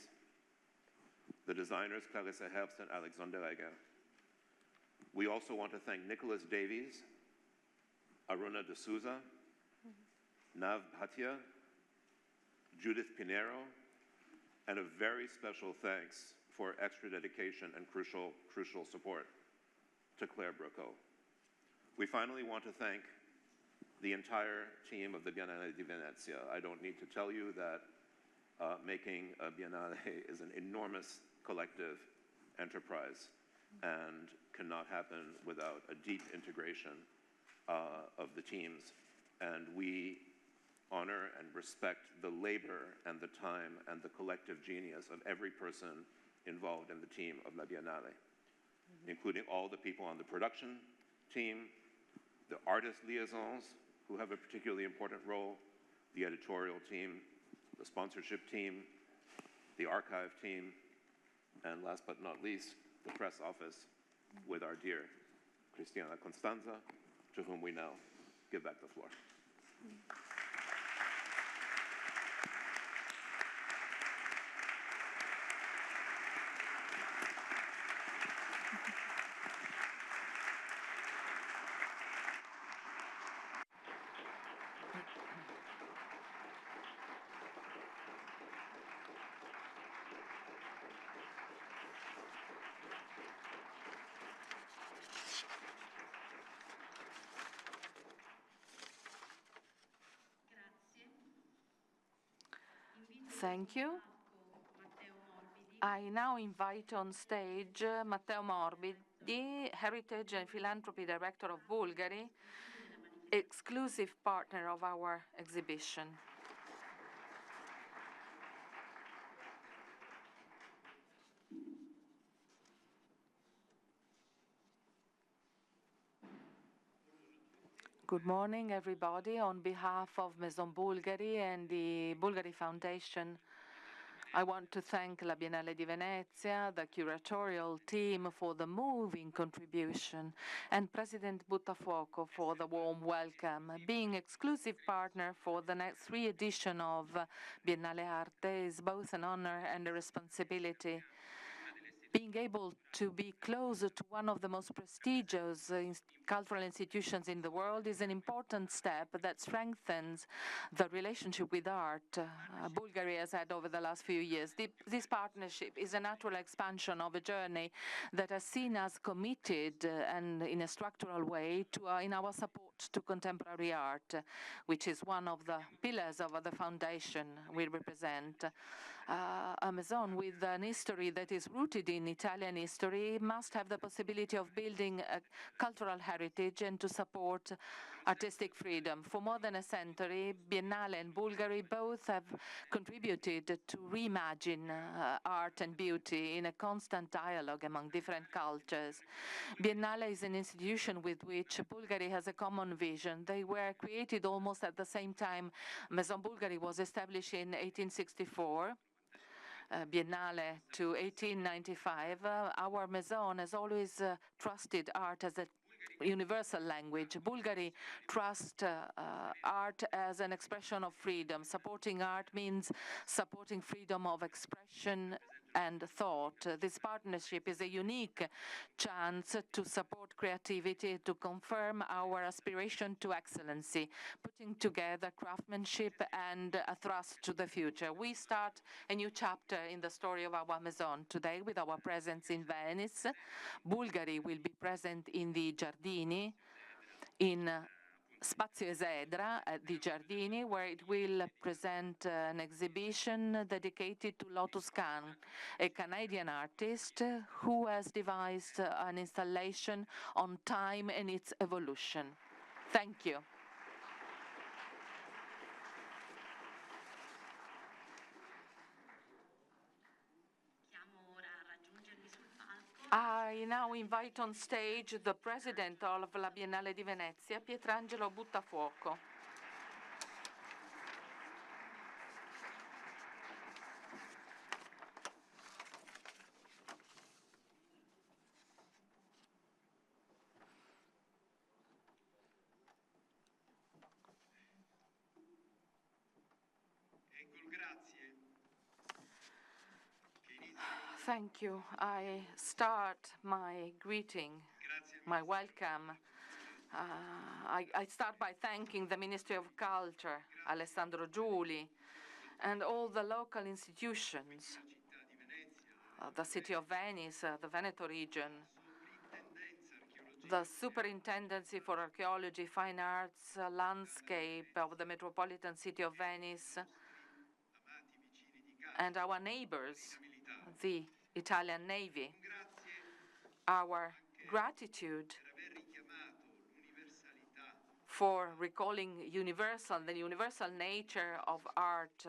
The designers, Clarissa Herbst and Alexander Egger. We also want to thank Nicholas Davies, Aruna de Souza, Nav Bhatia, Judith Pinero, and a very special thanks for extra dedication and crucial support to Claire Brocco. We finally want to thank the entire team of the Biennale di Venezia. I don't need to tell you that making a Biennale is an enormous collective enterprise and cannot happen without a deep integration of the teams. And we honor and respect the labor and the time and the collective genius of every person involved in the team of La Biennale, including all the people on the production team, the artist liaisons, who have a particularly important role, the editorial team, the sponsorship team, the archive team, and last but not least, the press office with our dear Cristiana Constanza, to whom we now give back the floor.
Thank you. I now invite on stage Matteo Morbidi, Heritage and Philanthropy Director of Bulgari, exclusive partner of our exhibition. Good morning, everybody. On behalf of Maison Bulgari and the Bulgari Foundation, I want to thank La Biennale di Venezia, the curatorial team for the moving contribution, and President Buttafuoco for the warm welcome. Being exclusive partner for the next 3 editions of Biennale Arte is both an honor and a responsibility. Being able to be closer to one of the most prestigious cultural institutions in the world is an important step that strengthens the relationship with art Bulgaria has had over the last few years. This partnership is a natural expansion of a journey that has seen us committed and in a structural way in our support to contemporary art, which is one of the pillars of the foundation we represent. A maison with an history that is rooted in Italian history must have the possibility of building a cultural heritage and to support artistic freedom. For more than a century, Biennale and Bulgari both have contributed to reimagine art and beauty in a constant dialogue among different cultures. Biennale is an institution with which Bulgari has a common vision. They were created almost at the same time. Maison Bulgari was established in 1864. Biennale to 1895, our maison has always trusted art as a universal language. Bulgari trusts art as an expression of freedom. Supporting art means supporting freedom of expression and thought. This partnership is a unique chance to support creativity, to confirm our aspiration to excellency, putting together craftsmanship and a thrust to the future. We start a new chapter in the story of our maison today with our presence in Venice. Bulgari will be present in the Giardini, in Spazio Esedra at the Giardini, where it will present an exhibition dedicated to Lotus Kahn, a Canadian artist who has devised an installation on time and its evolution. Thank you. I now invite on stage the president of La Biennale di Venezia, Pietrangelo Buttafuoco. Thank you. I start my greeting, my welcome. I start by thanking the Ministry of Culture, Alessandro Giuli, and all the local institutions, the City of Venice, the Veneto region, the Superintendency for Archaeology, Fine Arts, Landscape of the Metropolitan City of Venice, and our neighbors, the Italian Navy. Our gratitude for recalling the universal nature of art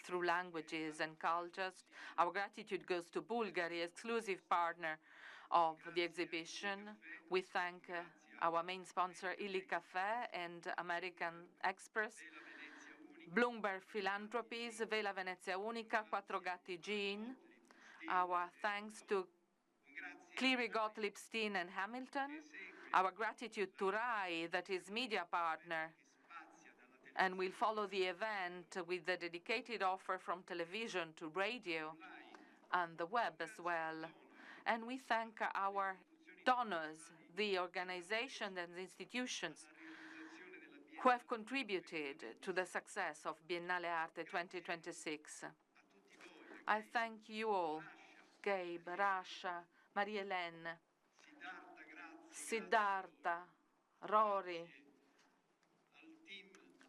through languages and cultures. Our gratitude goes to Bulgari, exclusive partner of the exhibition. We thank our main sponsor, Illy Cafe and American Express, Bloomberg Philanthropies, Vela Venezia Unica, Quattro Gatti Gin. Our thanks to Cleary Gottlieb Steen and Hamilton. Our gratitude to RAI, that is media partner, and will follow the event with the dedicated offer from television to radio and the web as well. And we thank our donors, the organizations and institutions who have contributed to the success of Biennale Arte 2026. I thank you all, Gabe, Rasha, Marie-Hélène, Siddhartha, Rory.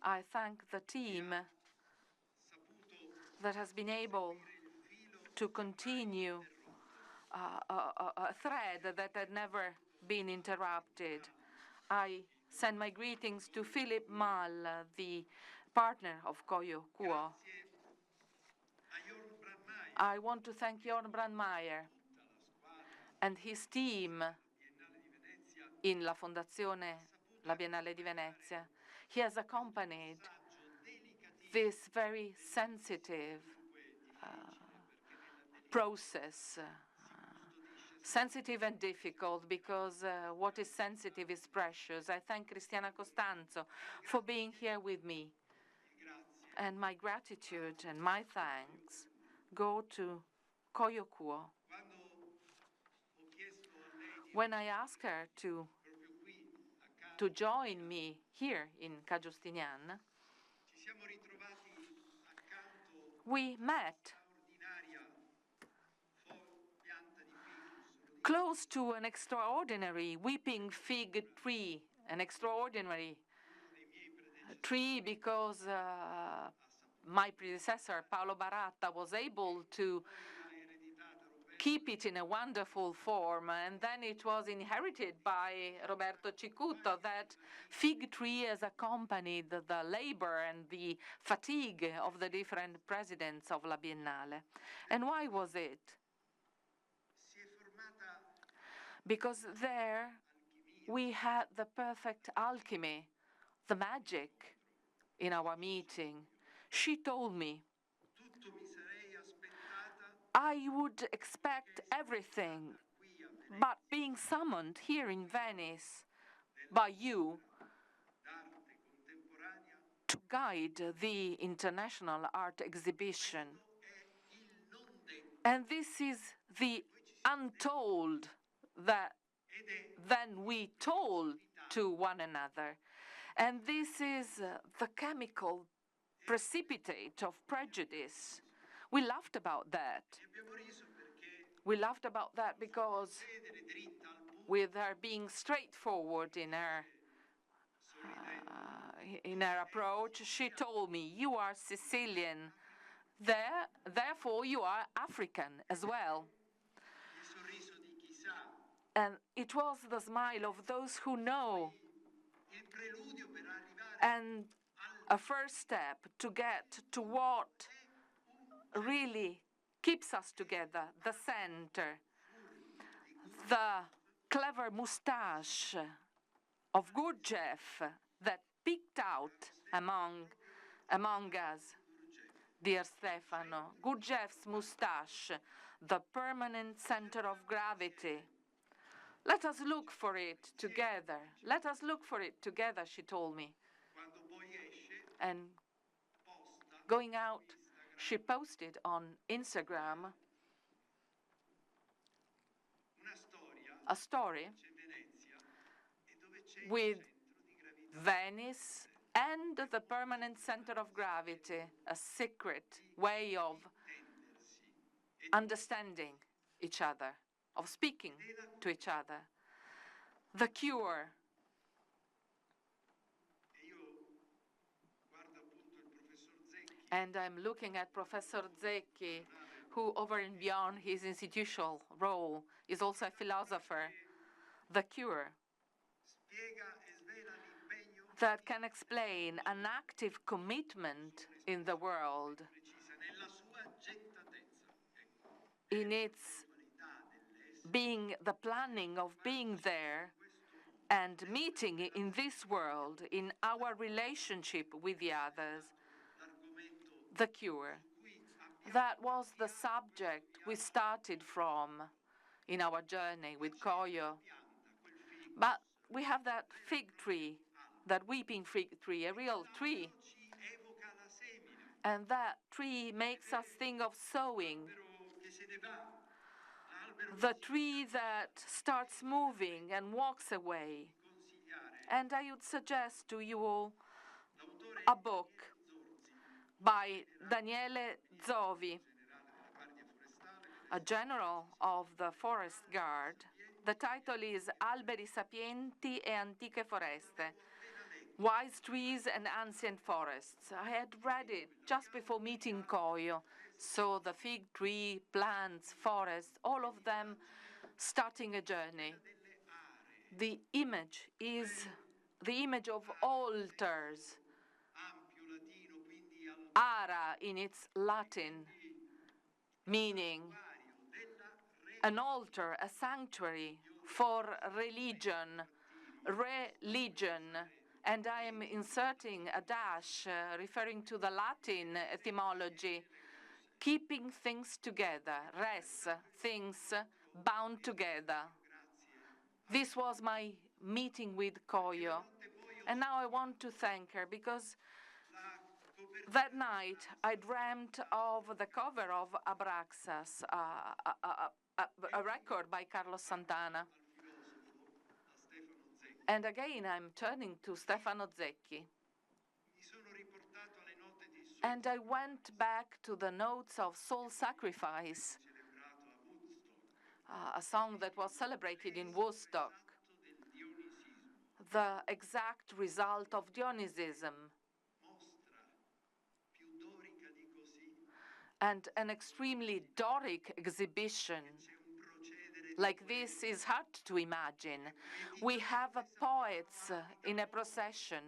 I thank the team that has been able to continue a thread that had never been interrupted. I send my greetings to Philip Mal, the partner of Koyo, Kouoh. I want to thank Jorn Brandmeier and his team in La Fondazione, la Biennale di Venezia. He has accompanied this very sensitive process, sensitive and difficult, because what is sensitive is precious. I thank Cristiana Costanzo for being here with me. And my gratitude and my thanks go to Koyo Kouoh. When I asked her to join me here in Giustinian, we met close to an extraordinary weeping fig tree, an extraordinary tree because my predecessor, Paolo Baratta, was able to keep it in a wonderful form, and then it was inherited by Roberto Cicuto. That fig tree has accompanied the labor and the fatigue of the different presidents of La Biennale. And why was it? Because there we had the perfect alchemy, the magic in our meeting. She told me, I would expect everything, but being summoned here in Venice by you to guide the international art exhibition. And this is the untold that then we told to one another. And this is the chemical precipitate of prejudice. We laughed about that. We laughed about that because with her being straightforward in her approach, she told me, you are Sicilian, therefore you are African as well. And it was the smile of those who know, and a first step to get to what really keeps us together, the center, the clever mustache of Gurdjieff that peeked out among us. Dear Stefano, Gurdjieff's mustache, the permanent center of gravity. Let us look for it together. Let us look for it together, she told me. And going out, she posted on Instagram a story with Venice and the permanent center of gravity, a secret way of understanding each other, of speaking to each other. The cure. And I'm looking at Professor Zecchi, who, over and beyond his institutional role, is also a philosopher. The cure that can explain an active commitment in the world in its being the planning of being there and meeting in this world, in our relationship with the others. The cure. That was the subject we started from in our journey with Koyo. But we have that fig tree, that weeping fig tree, a real tree. And that tree makes us think of sowing. The tree that starts moving and walks away. And I would suggest to you all a book by Daniele Zovi, a general of the Forest Guard. The title is Alberi sapienti e antiche foreste, Wise Trees and Ancient Forests. I had read it just before meeting Koyo. So the fig tree, plants, forests, all of them starting a journey. The image is the image of altars, ara in its Latin meaning an altar, a sanctuary for religion, and I am inserting a dash referring to the Latin etymology, keeping things together, res, things bound together. This was my meeting with Koyo, and now I want to thank her because that night I dreamt of the cover of Abraxas, a record by Carlos Santana. And again, I'm turning to Stefano Zecchi. And I went back to the notes of Soul Sacrifice, a song that was celebrated in Woodstock, the exact result of Dionysianism, and an extremely Doric exhibition. Like this is hard to imagine. We have poets in a procession,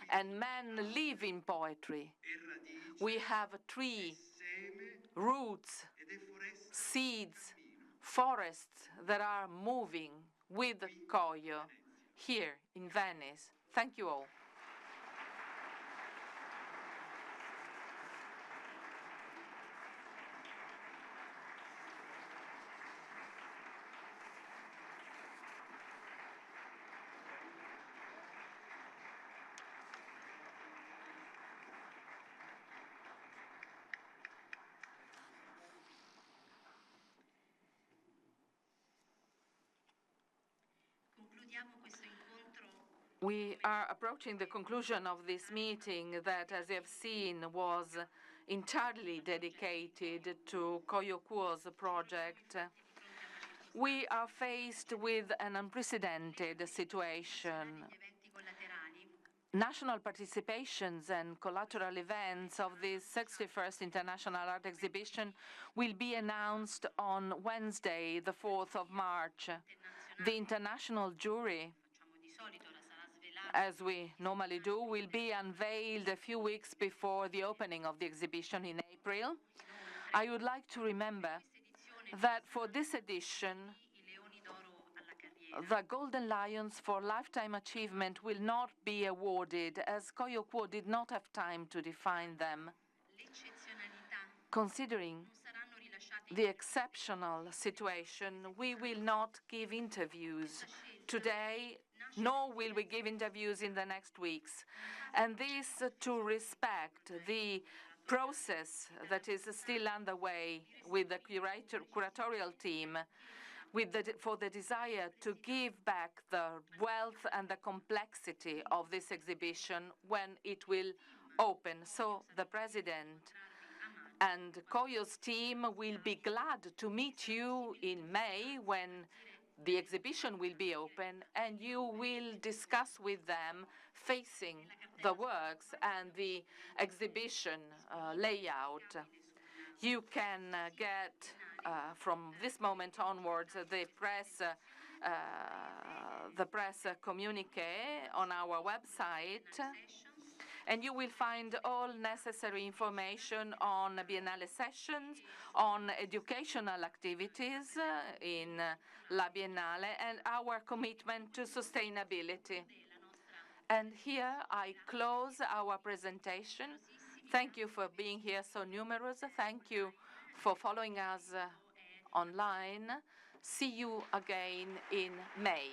and men live in poetry. We have a tree, roots, seeds, forests that are moving with Koyo here in Venice. Thank you all. We are approaching the conclusion of this meeting that, as you have seen, was entirely dedicated to Koyo Kouoh's project. We are faced with an unprecedented situation. National participations and collateral events of this 61st International Art Exhibition will be announced on Wednesday, the 4th of March. The international jury, as we normally do, will be unveiled a few weeks before the opening of the exhibition in April. I would like to remember that for this edition, the Golden Lions for Lifetime Achievement will not be awarded, as Koyo Kouoh did not have time to define them. Considering the exceptional situation, we will not give interviews today, nor will we give interviews in the next weeks. And this to respect the process that is still underway with the curatorial team, for the desire to give back the wealth and the complexity of this exhibition when it will open. So the President and Koyo's team will be glad to meet you in May when the exhibition will be open, and you will discuss with them facing the works and the exhibition layout. You can get, from this moment onwards, the press communique on our website, and you will find all necessary information on Biennale sessions, on educational activities in La Biennale, and our commitment to sustainability. And here I close our presentation. Thank you for being here so numerous. Thank you for following us online. See you again in May.